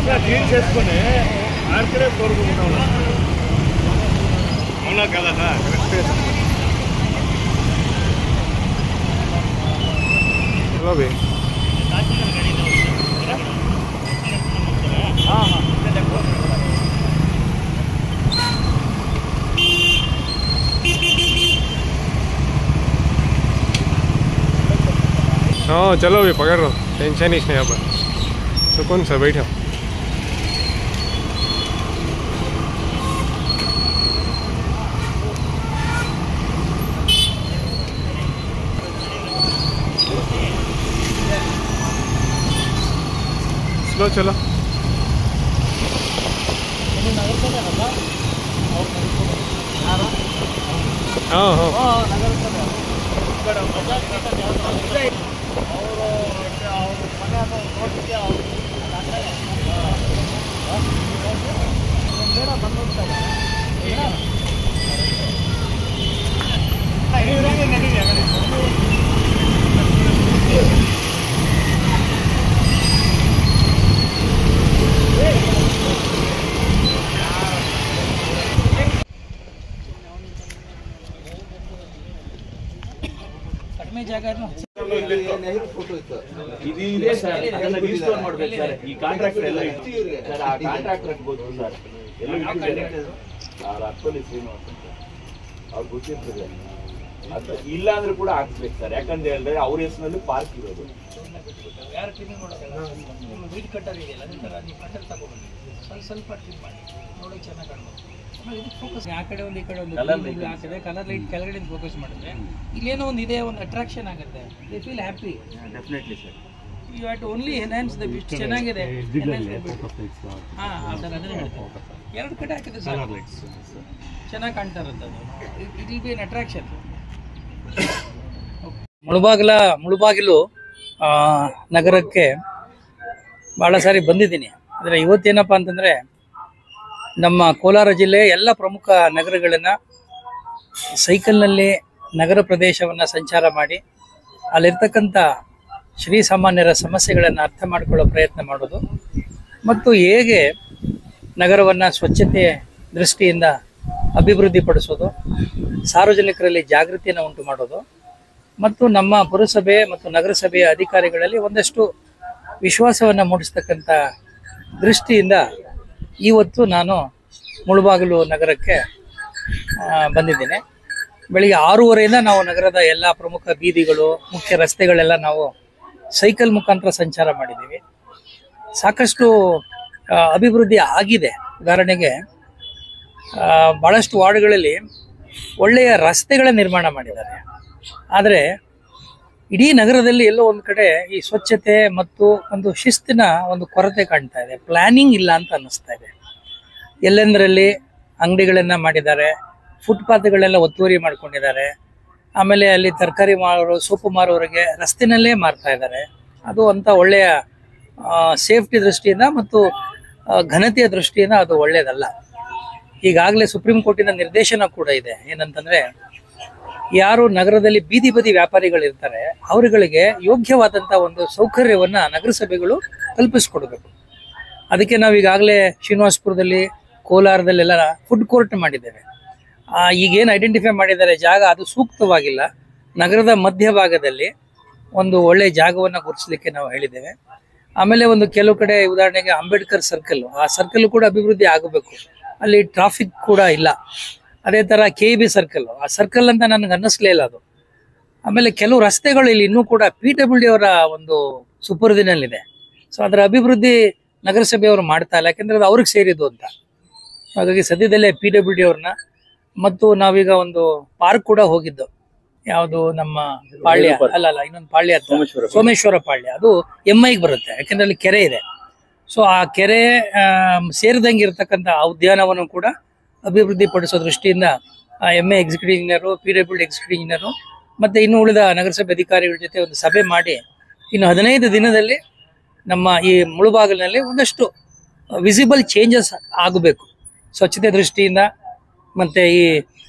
ఇంకా క్లీన్ చేసుకుని ఆర్కడే కోరుకుంటున్నాం అవునా కదా కరెక్ట్ हाँ चलो अभी पकड़ रहा हूँ, टेंशन ही नहीं यहाँ पर। सुकून से बैठो। स्लो चलो। हाँ हाँ ಕಡಿಮೆ ಜಾಗ ಇದೆ ಸರ್, ಅದನ್ನ ರಿಜಿಸ್ಟರ್ ಮಾಡ್ಬೇಕು ಸರ್. ಈ ಕಾಂಟ್ರಾಕ್ಟರ್ ಎಲ್ಲ ಸರ್, ಆ ಕಾಂಟ್ರಾಕ್ಟರ್ ಗೊತ್ತು ಸರ್, ಎಲ್ಲ ಅವ್ರ ಅಪ್ಪಲ್ಲಿ ಶ್ರೀನಿವಾಸ ಅವ್ರು ಗೊತ್ತಿರ್ತದೆ. ಅದು ಇಲ್ಲ ಅಂದ್ರೆ ಕೂಡ ಹಾಕ್ಬೇಕು ಸರ್, ಯಾಕಂತ ಹೇಳಿದ್ರೆ ಅವ್ರ ಹೆಸರಲ್ಲಿ ಪಾರ್ಕ್ ಇರೋದು. ಯಾರು ಕ್ಲೀನಿಂಗ್ ಮಾಡೋಕ್ಕಲ್ಲ, ನಿಮ್ಮ ವೀಡ್ ಕಟ್ಟರ್ ಇದೆಯಲ್ಲ ಅದೇ ಥರ ನೀವು ಕಟ್ಟರ್ ತಗೊಬನ್ನಿ, ಸ್ವಲ್ಪ ಕ್ಲೀನ್ ಮಾಡಿ ನೋಡೋಕೆ ಚೆನ್ನಾಗಿ ಕಾಣ್ಬೋದು. ಆಮೇಲೆ ಇದಕ್ಕೆ ಫೋಕಸ್ ಆ ಕಡೆ ಒಂದು ಈ ಕಡೆ ಒಂದು ಹಾಕಿದೆ, ಕಲರ್ ಲೈಟ್ ಕೆಳಗಡೆ ಫೋಕಸ್ ಮಾಡಿದ್ರೆ ಇಲ್ಲೇನೋ ಒಂದು ಇದೆ, ಒಂದು ಅಟ್ರಾಕ್ಷನ್ ಆಗುತ್ತೆ. They feel happy. Definitely sir. You have to only enhance the bit. ಚೆನ್ನಾಗಿದೆ ಹಾಂ ಆ ಥರ ಅದನ್ನೇ ಹೇಳ್ತಾರೆ. ಎರಡು ಕಡೆ ಹಾಕಿದೆ ಸರ್, ಚೆನ್ನಾಗಿ ಕಾಣ್ತಾ ಇರುತ್ತೆ ಅದು. It will be N attraction. Mulbagal ನಗರಕ್ಕೆ ಭಾಳ ಸಾರಿ ಬಂದಿದ್ದೀನಿ. ಆದರೆ ಇವತ್ತೇನಪ್ಪ ಅಂತಂದರೆ ನಮ್ಮ ಕೋಲಾರ ಜಿಲ್ಲೆ ಎಲ್ಲ ಪ್ರಮುಖ ನಗರಗಳನ್ನು ಸೈಕಲ್ನಲ್ಲಿ ನಗರ ಪ್ರದೇಶವನ್ನು ಸಂಚಾರ ಮಾಡಿ ಅಲ್ಲಿರ್ತಕ್ಕಂಥ ಶ್ರೀಸಾಮಾನ್ಯರ ಸಮಸ್ಯೆಗಳನ್ನು ಅರ್ಥ ಮಾಡಿಕೊಳ್ಳೋ ಪ್ರಯತ್ನ ಮಾಡೋದು ಮತ್ತು ಹೇಗೆ ನಗರವನ್ನು ಸ್ವಚ್ಛತೆ ದೃಷ್ಟಿಯಿಂದ ಅಭಿವೃದ್ಧಿಪಡಿಸೋದು, ಸಾರ್ವಜನಿಕರಲ್ಲಿ ಜಾಗೃತಿಯನ್ನು ಉಂಟು ಮಾಡೋದು ಮತ್ತು ನಮ್ಮ ಪುರಸಭೆ ಮತ್ತು ನಗರಸಭೆಯ ಅಧಿಕಾರಿಗಳಲ್ಲಿ ಒಂದಷ್ಟು ವಿಶ್ವಾಸವನ್ನು ಮೂಡಿಸ್ತಕ್ಕಂಥ ದೃಷ್ಟಿಯಿಂದ ಇವತ್ತು ನಾನು ಮುಳುಬಾಗಿಲು ನಗರಕ್ಕೆ ಬಂದಿದ್ದೇನೆ. ಬೆಳಿಗ್ಗೆ 6:30ಯಿಂದ ನಾವು ನಗರದ ಎಲ್ಲ ಪ್ರಮುಖ ಬೀದಿಗಳು, ಮುಖ್ಯ ರಸ್ತೆಗಳೆಲ್ಲ ನಾವು ಸೈಕಲ್ ಮುಖಾಂತರ ಸಂಚಾರ ಮಾಡಿದ್ದೀವಿ. ಸಾಕಷ್ಟು ಅಭಿವೃದ್ಧಿ ಆಗಿದೆ. ಉದಾಹರಣೆಗೆ ಭಾಳಷ್ಟು ವಾರ್ಡ್ಗಳಲ್ಲಿ ಒಳ್ಳೆಯ ರಸ್ತೆಗಳ ನಿರ್ಮಾಣ ಮಾಡಿದ್ದಾರೆ. ಆದರೆ ಇಡೀ ನಗರದಲ್ಲಿ ಎಲ್ಲೋ ಒಂದು ಕಡೆ ಈ ಸ್ವಚ್ಛತೆ ಮತ್ತು ಒಂದು ಶಿಸ್ತಿನ ಒಂದು ಕೊರತೆ ಕಾಣ್ತಾ ಇದೆ. ಪ್ಲಾನಿಂಗ್ ಇಲ್ಲ ಅಂತ ಅನ್ನಿಸ್ತಾ ಇದೆ. ಎಲ್ಲೆಂದರಲ್ಲಿ ಅಂಗಡಿಗಳನ್ನು ಮಾಡಿದ್ದಾರೆ, ಫುಟ್ಪಾತ್ಗಳೆಲ್ಲ ಒತ್ತುವರಿ ಮಾಡ್ಕೊಂಡಿದ್ದಾರೆ. ಆಮೇಲೆ ಅಲ್ಲಿ ತರಕಾರಿ ಮಾರೋರು, ಸೊಪ್ಪು ಮಾರೋರಿಗೆ ರಸ್ತೆನಲ್ಲೇ ಮಾರ್ತಾ ಇದ್ದಾರೆ. ಅದು ಅಂತ ಒಳ್ಳೆಯ ಸೇಫ್ಟಿ ದೃಷ್ಟಿಯಿಂದ ಮತ್ತು ಘನತೆಯ ದೃಷ್ಟಿಯಿಂದ ಅದು ಒಳ್ಳೆಯದಲ್ಲ. ಈಗಾಗಲೇ ಸುಪ್ರೀಂ ಕೋರ್ಟಿನ ನಿರ್ದೇಶನ ಕೂಡ ಇದೆ. ಏನಂತಂದರೆ, ಯಾರು ನಗರದಲ್ಲಿ ಬೀದಿ ಬದಿ ವ್ಯಾಪಾರಿಗಳಿರ್ತಾರೆ ಅವರುಗಳಿಗೆ ಯೋಗ್ಯವಾದಂಥ ಒಂದು ಸೌಕರ್ಯವನ್ನು ನಗರಸಭೆಗಳು ಕಲ್ಪಿಸ್ಕೊಡ್ಬೇಕು. ಅದಕ್ಕೆ ನಾವು ಈಗಾಗಲೇ ಶ್ರೀನಿವಾಸಪುರದಲ್ಲಿ, ಕೋಲಾರದಲ್ಲೆಲ್ಲ ಫುಡ್ ಕೋರ್ಟ್ ಮಾಡಿದ್ದೇವೆ. ಈಗೇನು ಐಡೆಂಟಿಫೈ ಮಾಡಿದ್ದಾರೆ ಜಾಗ, ಅದು ಸೂಕ್ತವಾಗಿಲ್ಲ. ನಗರದ ಮಧ್ಯಭಾಗದಲ್ಲಿ ಒಂದು ಒಳ್ಳೆಯ ಜಾಗವನ್ನು ಗುರುತಿಸಲಿಕ್ಕೆ ನಾವು ಹೇಳಿದ್ದೇವೆ. ಆಮೇಲೆ ಒಂದು ಕೆಲವು ಕಡೆ ಉದಾಹರಣೆಗೆ ಅಂಬೇಡ್ಕರ್ ಸರ್ಕಲ್, ಆ ಸರ್ಕಲ್ ಕೂಡ ಅಭಿವೃದ್ಧಿ ಆಗಬೇಕು. ಅಲ್ಲಿ ಟ್ರಾಫಿಕ್ ಕೂಡ ಇಲ್ಲ. ಅದೇ ಥರ KEB ಸರ್ಕಲ್, ಆ ಸರ್ಕಲ್ ಅಂತ ನನಗೆ ಅನ್ನಿಸ್ಲೇ ಇಲ್ಲ ಅದು. ಆಮೇಲೆ ಕೆಲವು ರಸ್ತೆಗಳು ಇಲ್ಲಿ ಇನ್ನೂ ಕೂಡ PWD ಅವರ ಒಂದು ಸುಪರ್ದಿನಲ್ಲಿದೆ. ಸೊ ಅದರ ಅಭಿವೃದ್ಧಿ ನಗರಸಭೆಯವರು ಮಾಡ್ತಾ ಇಲ್ಲ, ಯಾಕೆಂದರೆ ಅದು ಅವ್ರಿಗೆ ಸೇರಿದ್ದು ಅಂತ. ಹಾಗಾಗಿ ಸದ್ಯದಲ್ಲೇ PWD ಅವ್ರನ್ನ ಮತ್ತು ನಾವೀಗ ಒಂದು ಪಾರ್ಕ್ ಕೂಡ ಹೋಗಿದ್ದು, ಯಾವುದು ನಮ್ಮ ಪಾಳ್ಯ ಅಲ್ಲ ಇನ್ನೊಂದು ಪಾಳ್ಯ ಹತ್ರ ಸೋಮೇಶ್ವರ ಪಾಳ್ಯ, ಅದು MIಗೆ ಬರುತ್ತೆ, ಯಾಕೆಂದ್ರೆ ಅಲ್ಲಿ ಕೆರೆ ಇದೆ. ಸೊ ಆ ಕೆರೆ ಸೇರಿದಂಗೆ ಇರತಕ್ಕಂಥ ಆ ಉದ್ಯಾನವನ್ನು ಕೂಡ ಅಭಿವೃದ್ಧಿ ಪಡಿಸೋ ದೃಷ್ಟಿಯಿಂದ MI executive engineer, PWD executive engineer ಮತ್ತು ಇನ್ನು ಉಳಿದ ನಗರಸಭೆ ಅಧಿಕಾರಿಗಳ ಜೊತೆ ಒಂದು ಸಭೆ ಮಾಡಿ ಇನ್ನು 15 ದಿನದಲ್ಲಿ ನಮ್ಮ ಈ ಮುಳುಬಾಗಿಲಿನಲ್ಲಿ ಒಂದಷ್ಟು ವಿಸಿಬಲ್ ಚೇಂಜಸ್ ಆಗಬೇಕು ಸ್ವಚ್ಛತೆ ದೃಷ್ಟಿಯಿಂದ. ಮತ್ತು ಈ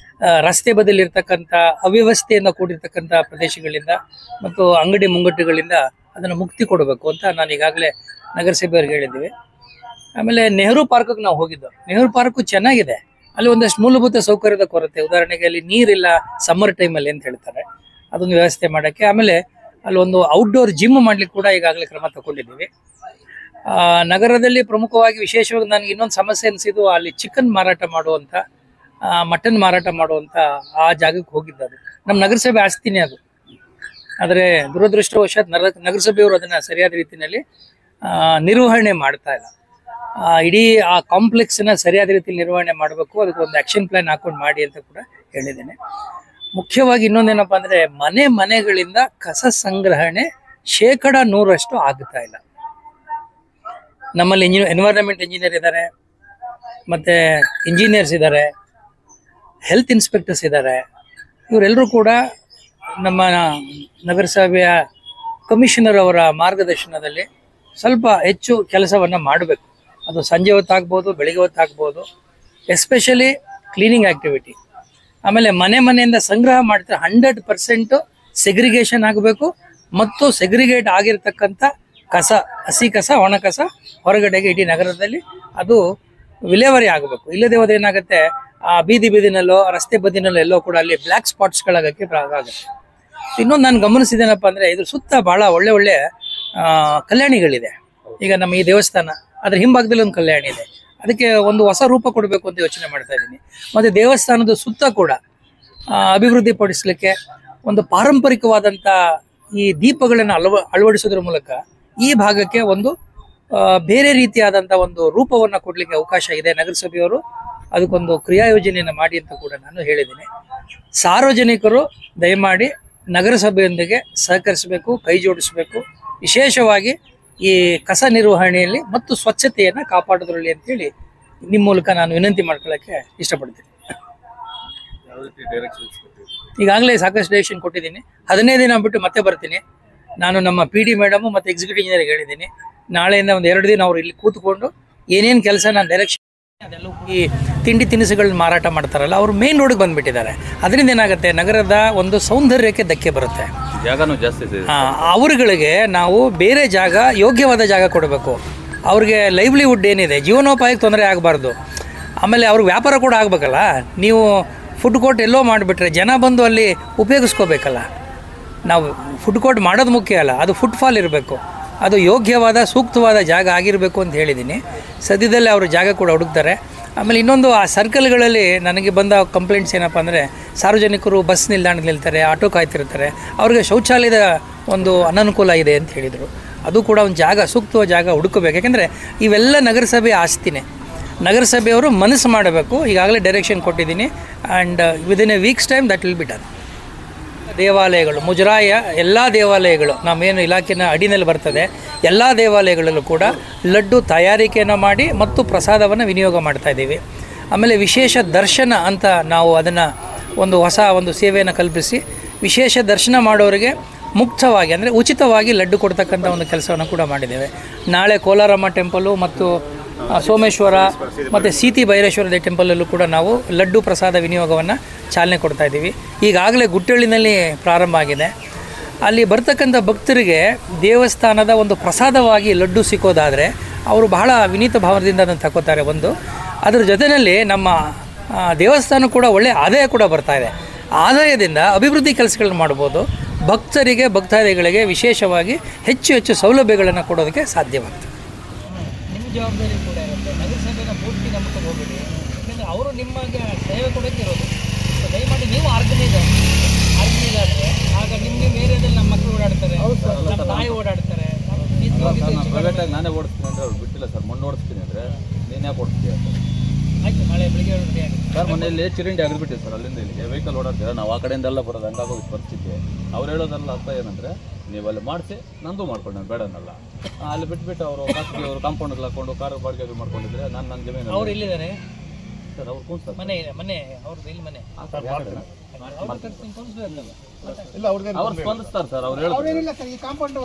ರಸ್ತೆ ಬದಿಲಿರ್ತಕ್ಕಂಥ ಅವ್ಯವಸ್ಥೆಯಿಂದ ಕೂಡಿರ್ತಕ್ಕಂಥ ಪ್ರದೇಶಗಳಿಂದ ಮತ್ತು ಅಂಗಡಿ ಮುಂಗಟ್ಟುಗಳಿಂದ ಅದನ್ನು ಮುಕ್ತಿ ಕೊಡಬೇಕು ಅಂತ ನಾನು ಈಗಾಗಲೇ ನಗರಸಭೆಯವ್ರಿಗೆ ಹೇಳಿದ್ದೀವಿ. ಆಮೇಲೆ ನೆಹರು ಪಾರ್ಕ್ಗೆ ನಾವು ಹೋಗಿದ್ದು. ನೆಹರು ಪಾರ್ಕ್ ಚೆನ್ನಾಗಿದೆ, ಅಲ್ಲಿ ಒಂದಷ್ಟು ಮೂಲಭೂತ ಸೌಕರ್ಯದ ಕೊರತೆ. ಉದಾಹರಣೆಗೆ ಅಲ್ಲಿ ನೀರಿಲ್ಲ ಸಮ್ಮರ್ ಟೈಮಲ್ಲಿ ಅಂತ ಹೇಳ್ತಾರೆ, ಅದೊಂದು ವ್ಯವಸ್ಥೆ ಮಾಡೋಕ್ಕೆ. ಆಮೇಲೆ ಅಲ್ಲಿ ಒಂದು ಔಟ್ಡೋರ್ ಜಿಮ್ ಮಾಡ್ಲಿಕ್ಕೆ ಕೂಡ ಈಗಾಗಲೇ ಕ್ರಮ ತಗೊಂಡಿದ್ದೀವಿ. ನಗರದಲ್ಲಿ ಪ್ರಮುಖವಾಗಿ ವಿಶೇಷವಾಗಿ ನನಗೆ ಇನ್ನೊಂದು ಸಮಸ್ಯೆ ಅನಿಸಿದ್ದು, ಅಲ್ಲಿ ಚಿಕನ್ ಮಾರಾಟ ಮಾಡುವಂಥ, ಮಟನ್ ಮಾರಾಟ ಮಾಡುವಂಥ ಆ ಜಾಗಕ್ಕೆ ಹೋಗಿದ್ದು. ನಮ್ಮ ನಗರಸಭೆ ಆಸ್ತಿನೇ ಅದು. ಆದರೆ ದುರದೃಷ್ಟವಶಾತ್ ನಗರಸಭೆಯವರು ಅದನ್ನು ಸರಿಯಾದ ರೀತಿಯಲ್ಲಿ ನಿರ್ವಹಣೆ ಮಾಡ್ತಾ ಇಲ್ಲ. ಇಡೀ ಆ ಕಾಂಪ್ಲೆಕ್ಸ್ನ ಸರಿಯಾದ ರೀತಿಯಲ್ಲಿ ನಿರ್ವಹಣೆ ಮಾಡಬೇಕು, ಅದಕ್ಕೊಂದು ಆ್ಯಕ್ಷನ್ ಪ್ಲಾನ್ ಹಾಕೊಂಡು ಮಾಡಿ ಅಂತ ಕೂಡ ಹೇಳಿದ್ದೇನೆ. ಮುಖ್ಯವಾಗಿ ಇನ್ನೊಂದೇನಪ್ಪ ಅಂದರೆ, ಮನೆಗಳಿಂದ ಕಸ ಸಂಗ್ರಹಣೆ 100% ಆಗ್ತಾ ಇಲ್ಲ. ನಮ್ಮಲ್ಲಿ ಎನ್ವೈರನ್ಮೆಂಟ್ ಇಂಜಿನಿಯರ್ ಇದ್ದಾರೆ, ಮತ್ತು ಇಂಜಿನಿಯರ್ಸ್ ಇದ್ದಾರೆ, ಹೆಲ್ತ್ ಇನ್ಸ್ಪೆಕ್ಟರ್ಸ್ ಇದ್ದಾರೆ. ಇವರೆಲ್ಲರೂ ಕೂಡ ನಮ್ಮ ನಗರಸಭೆಯ ಕಮಿಷನರ್ ಅವರ ಮಾರ್ಗದರ್ಶನದಲ್ಲಿ ಸ್ವಲ್ಪ ಹೆಚ್ಚು ಕೆಲಸವನ್ನು ಮಾಡಬೇಕು. ಅದು ಸಂಜೆ ಹೊತ್ತಾಗ್ಬೋದು, ಬೆಳಿಗ್ಗೆ ಹೊತ್ತಾಗ್ಬೋದು. Especially cleaning activity. ಆಮೇಲೆ ಮನೆಯಿಂದ ಸಂಗ್ರಹ ಮಾಡ್ತಾರೆ 100% ಸೆಗ್ರಿಗೇಷನ್ ಆಗಬೇಕು. ಮತ್ತು ಸೆಗ್ರಿಗೇಟ್ ಆಗಿರ್ತಕ್ಕಂಥ ಕಸ, ಹಸಿ ಕಸ, ಒಣ ಕಸ ಹೊರಗಡೆಗೆ ಇಡೀ ನಗರದಲ್ಲಿ ಅದು ವಿಲೇವಾರಿ ಆಗಬೇಕು. ಇಲ್ಲದೆ ಹೋದ್ರೆ ಏನಾಗುತ್ತೆ, ಆ ಬೀದಿನಲ್ಲೋ ರಸ್ತೆ ಬದಿನಲ್ಲೋ ಎಲ್ಲೋ ಕೂಡ ಅಲ್ಲಿ ಬ್ಲ್ಯಾಕ್ ಸ್ಪಾಟ್ಸ್ಗಳಾಗಕ್ಕೆ ಆಗುತ್ತೆ. ಇನ್ನೊಂದು ನಾನು ಗಮನಿಸಿದ್ದೇನಪ್ಪ ಅಂದರೆ, ಇದ್ರ ಸುತ್ತ ಭಾಳ ಒಳ್ಳೆ ಕಲ್ಯಾಣಿಗಳಿದೆ. ಈಗ ನಮ್ಮ ಈ ದೇವಸ್ಥಾನ, ಅದ್ರ ಹಿಂಭಾಗದಲ್ಲಿ ಒಂದು ಕಲ್ಯಾಣಿ ಇದೆ. ಅದಕ್ಕೆ ಒಂದು ಹೊಸ ರೂಪ ಕೊಡಬೇಕು ಅಂತ ಯೋಚನೆ ಮಾಡ್ತಾ ಇದ್ದೀನಿ. ಮತ್ತು ದೇವಸ್ಥಾನದ ಸುತ್ತ ಕೂಡ ಅಭಿವೃದ್ಧಿ ಪಡಿಸಲಿಕ್ಕೆ ಒಂದು ಪಾರಂಪರಿಕವಾದಂಥ ಈ ದೀಪಗಳನ್ನು ಅಳವಡಿಸೋದ್ರ ಮೂಲಕ ಈ ಭಾಗಕ್ಕೆ ಒಂದು ಬೇರೆ ರೀತಿಯಾದಂಥ ಒಂದು ರೂಪವನ್ನು ಕೊಡಲಿಕ್ಕೆ ಅವಕಾಶ ಇದೆ. ನಗರಸಭೆಯವರು ಅದಕ್ಕೊಂದು ಕ್ರಿಯಾ ಯೋಜನೆಯನ್ನು ಮಾಡಿ ಅಂತ ಕೂಡ ನಾನು ಹೇಳಿದ್ದೀನಿ. ಸಾರ್ವಜನಿಕರು ದಯಮಾಡಿ ನಗರಸಭೆಯೊಂದಿಗೆ ಸಹಕರಿಸಬೇಕು, ಕೈ ಜೋಡಿಸಬೇಕು. ವಿಶೇಷವಾಗಿ ಈ ಕಸ ನಿರ್ವಹಣೆಯಲ್ಲಿ ಮತ್ತು ಸ್ವಚ್ಛತೆಯನ್ನು ಕಾಪಾಡೋದ್ರಲ್ಲಿ ಅಂತೇಳಿ ನಿಮ್ಮ ಮೂಲಕ ನಾನು ವಿನಂತಿ ಮಾಡ್ಕೊಳ್ಳೋಕ್ಕೆ ಇಷ್ಟಪಡ್ತೀನಿ. ಈಗಾಗಲೇ ಸಾಕಷ್ಟು ಡೈರೆಕ್ಷನ್ ಕೊಟ್ಟಿದ್ದೀನಿ. 15 ದಿನ ಬಿಟ್ಟು ಮತ್ತೆ ಬರ್ತೀನಿ. ನಾನು ನಮ್ಮ PD ಮೇಡಮು ಮತ್ತು ಎಕ್ಸಿಕ್ಯೂಟಿವ್ ಇಂಜಿನಿಯರ್ಗೆ ಹೇಳಿದ್ದೀನಿ, ನಾಳೆಯಿಂದ ಒಂದು 2 ದಿನ ಅವರು ಇಲ್ಲಿ ಕೂತ್ಕೊಂಡು ಏನೇನು ಕೆಲಸ ನಾನು ಡೈರೆಕ್ಷನ್ ಅದೆಲ್ಲ ಈ ತಿಂಡಿ ತಿನಿಸುಗಳನ್ನ ಮಾರಾಟ ಮಾಡ್ತಾರಲ್ಲ, ಅವರು ಮೇನ್ ರೋಡ್ಗೆ ಬಂದುಬಿಟ್ಟಿದ್ದಾರೆ. ಅದರಿಂದ ಏನಾಗುತ್ತೆ, ನಗರದ ಒಂದು ಸೌಂದರ್ಯಕ್ಕೆ ಧಕ್ಕೆ ಬರುತ್ತೆ. ಜಾಗನೂ ಜಾಸ್ತಿ ಇದೆ. ಅವರುಗಳಿಗೆ ನಾವು ಬೇರೆ ಜಾಗ, ಯೋಗ್ಯವಾದ ಜಾಗ ಕೊಡಬೇಕು. ಅವ್ರಿಗೆ ಲೈವ್ಲಿಹುಡ್ ಏನಿದೆ, ಜೀವನೋಪಾಯಕ್ಕೆ ತೊಂದರೆ ಆಗಬಾರ್ದು. ಆಮೇಲೆ ಅವ್ರಿಗೆ ವ್ಯಾಪಾರ ಕೂಡ ಆಗಬೇಕಲ್ಲ. ನೀವು ಫುಡ್ ಕೋರ್ಟ್ ಎಲ್ಲೋ ಮಾಡಿಬಿಟ್ರೆ ಜನ ಬಂದು ಅಲ್ಲಿ ಉಪಯೋಗಿಸ್ಕೋಬೇಕಲ್ಲ. ನಾವು ಫುಡ್ ಕೋರ್ಟ್ ಮಾಡೋದು ಮುಖ್ಯ ಅಲ್ಲ, ಅದು ಫುಟ್ಫಾಲ್ ಇರಬೇಕು. ಅದು ಯೋಗ್ಯವಾದ ಸೂಕ್ತವಾದ ಜಾಗ ಆಗಿರಬೇಕು ಅಂತ ಹೇಳಿದ್ದೀನಿ. ಸದ್ಯದಲ್ಲೇ ಅವರು ಜಾಗ ಕೂಡ ಹುಡುಕ್ತಾರೆ. ಆಮೇಲೆ ಇನ್ನೊಂದು, ಆ ಸರ್ಕಲ್ಗಳಲ್ಲಿ ನನಗೆ ಬಂದ ಕಂಪ್ಲೇಂಟ್ಸ್ ಏನಪ್ಪ ಅಂದರೆ, ಸಾರ್ವಜನಿಕರು ಬಸ್ ನಿಲ್ದಾಣದಲ್ಲಿ ನಿಲ್ತಾರೆ, ಆಟೋ ಕಾಯ್ತಿರ್ತಾರೆ, ಅವ್ರಿಗೆ ಶೌಚಾಲಯದ ಒಂದು ಅನನುಕೂಲ ಇದೆ ಅಂತ ಹೇಳಿದರು. ಅದು ಕೂಡ ಒಂದು ಜಾಗ, ಸೂಕ್ತವಾದ ಜಾಗ ಹುಡುಕಬೇಕು. ಯಾಕೆಂದರೆ ಇವೆಲ್ಲ ನಗರಸಭೆ ಆಸ್ತಿನೇ. ನಗರಸಭೆಯವರು ಮನಸ್ಸು ಮಾಡಬೇಕು. ಈಗಾಗಲೇ ಡೈರೆಕ್ಷನ್ ಕೊಟ್ಟಿದ್ದೀನಿ. And within A weeks time that will be done. ದೇವಾಲಯಗಳು, ಮುಜರಾಯ ಎಲ್ಲ ದೇವಾಲಯಗಳು ನಮ್ಮೇನು ಇಲಾಖೆನ ಅಡಿನಲ್ಲಿ ಬರ್ತದೆ, ಎಲ್ಲ ದೇವಾಲಯಗಳಲ್ಲೂ ಕೂಡ ಲಡ್ಡು ತಯಾರಿಕೆಯನ್ನು ಮಾಡಿ ಮತ್ತು ಪ್ರಸಾದವನ್ನು ವಿನಿಯೋಗ ಮಾಡ್ತಾಯಿದ್ದೀವಿ. ಆಮೇಲೆ ವಿಶೇಷ ದರ್ಶನ ಅಂತ ನಾವು ಅದನ್ನು ಒಂದು ಸೇವೆಯನ್ನು ಕಲ್ಪಿಸಿ ವಿಶೇಷ ದರ್ಶನ ಮಾಡೋರಿಗೆ ಮುಕ್ತವಾಗಿ, ಅಂದರೆ ಉಚಿತವಾಗಿ ಲಡ್ಡು ಕೊಡ್ತಕ್ಕಂಥ ಒಂದು ಕೆಲಸವನ್ನು ಕೂಡ ಮಾಡಿದ್ದೇವೆ. ನಾಳೆ ಕೋಲಾರಮ್ಮ ಟೆಂಪಲು ಮತ್ತು ಸೋಮೇಶ್ವರ ಮತ್ತು ಸೀತಿ ಭೈರೇಶ್ವರ ಟೆಂಪಲಲ್ಲೂ ಕೂಡ ನಾವು ಲಡ್ಡು ಪ್ರಸಾದ ವಿನಿಯೋಗವನ್ನು ಚಾಲನೆ ಕೊಡ್ತಾ ಇದ್ದೀವಿ. ಈಗಾಗಲೇ ಗುಟ್ಟಳ್ಳಿನಲ್ಲಿ ಪ್ರಾರಂಭ ಆಗಿದೆ. ಅಲ್ಲಿ ಬರ್ತಕ್ಕಂಥ ಭಕ್ತರಿಗೆ ದೇವಸ್ಥಾನದ ಒಂದು ಪ್ರಸಾದವಾಗಿ ಲಡ್ಡು ಸಿಕ್ಕೋದಾದರೆ ಅವರು ಬಹಳ ವಿನೀತ ಭಾವದಿಂದ ಅದನ್ನು ತಗೋತಾರೆ. ಅದರ ಜೊತೆಯಲ್ಲಿ ನಮ್ಮ ದೇವಸ್ಥಾನ ಕೂಡ ಒಳ್ಳೆಯ ಆದಾಯ ಕೂಡ ಬರ್ತಾ ಇದೆ. ಆದಾಯದಿಂದ ಅಭಿವೃದ್ಧಿ ಕೆಲಸಗಳನ್ನು ಮಾಡ್ಬೋದು. ಭಕ್ತರಿಗೆ, ಭಕ್ತಾದಿಗಳಿಗೆ ವಿಶೇಷವಾಗಿ ಹೆಚ್ಚು ಸೌಲಭ್ಯಗಳನ್ನು ಕೊಡೋದಕ್ಕೆ ಸಾಧ್ಯವಾಗ್ತದೆ. ನಿಮ್ಮ ಜವಾಬ್ದಾರಿ ಕೂಡ ಇರುತ್ತೆ. ನಗರಸಭೆನ ಪೂರ್ತಿ ನಂಬ್ಕೊಂಡು ಹೋಗಬೇಡಿ, ಯಾಕೆಂದರೆ ಅವರು ನಿಮಗೆ ಸೇವೆ ಕೊಡೋಕ್ಕೆ ಇರೋದು. ದಯಮಾಡಿ ನೀವು ಆರ್ಗನೈಸರ್ ಆದರೆ ಆಗ ನಿಮ್ಮ ಏರಿಯಾದಲ್ಲಿ ನಮ್ಮ ಮಕ್ಕಳು ಓಡಾಡ್ತಾರೆ, ನಮ್ಮ ತಾಯಿ ಓಡಾಡ್ತಾರೆ. ಪ್ರೈವೇಟಾಗಿ ನಾನೇ ಓಡಿಸ್ತೀನಿ ಅಂದರೆ ಅವ್ರು ಬಿಟ್ಟಿಲ್ಲ ಸರ್. ಮೊನ್ನೆ ಓಡಿಸ್ತೀನಿ ಅಂದರೆ ನೀನು ಯಾಕೆ ಓಡಿಸ್ತೀಯ ಅಂತ. ಆಯ್ತು, ನಾಳೆ ಬೆಳಿಗ್ಗೆ ಸರ್ ಮನೆಯಲ್ಲಿ ಚಿರಂಡಿ ಆಗಿರ್ಬಿಟ್ಟಿದೆ ಸರ್. ಅಲ್ಲಿಂದ ಇಲ್ಲಿಗೆ ವೆಹಿಕಲ್ ಓಡಾಡ್ತೀರ, ನಾವು ಆ ಕಡೆಯಿಂದೆಲ್ಲ ಬರೋದು, ಹಂಗಾಗೋಗಿ ಪರಿಸ್ಥಿತಿ. ಅವ್ರು ಹೇಳೋದಲ್ಲ ಅರ್ಥ ಏನಂದರೆ, ನೀವು ಅಲ್ಲಿ ಮಾಡಿಸಿ ನಂದು ಮಾಡ್ಕೊಂಡು ನಾನು ಬೇಡನಲ್ಲ. ಅಲ್ಲಿ ಬಿಟ್ಬಿಟ್ಟು ಅವರು ಖಾಸಗಿ ಅವರು ಕಾಂಪೌಂಡ್ಗೆ ಹಾಕೊಂಡು ಕಾರು ಬಾಡಿಗೆ ಮಾಡ್ಕೊಂಡಿದ್ರೆ ನನ್ನ ಜಮೀನು. ಅವ್ರು ಇಲ್ಲಿದ್ದಾರೆ ಸರ್, ಅವ್ರು ಕೂರ್ಸ್ತಾರೆ ಮನೆ ಅವ್ರದ್ದು ಇಲ್ಲಿ ಮನೆ ಅವ್ರು ಸ್ಪಂದಿಸ್ತಾರೆ ಸರ್. ಅವ್ರು ಹೇಳೋದು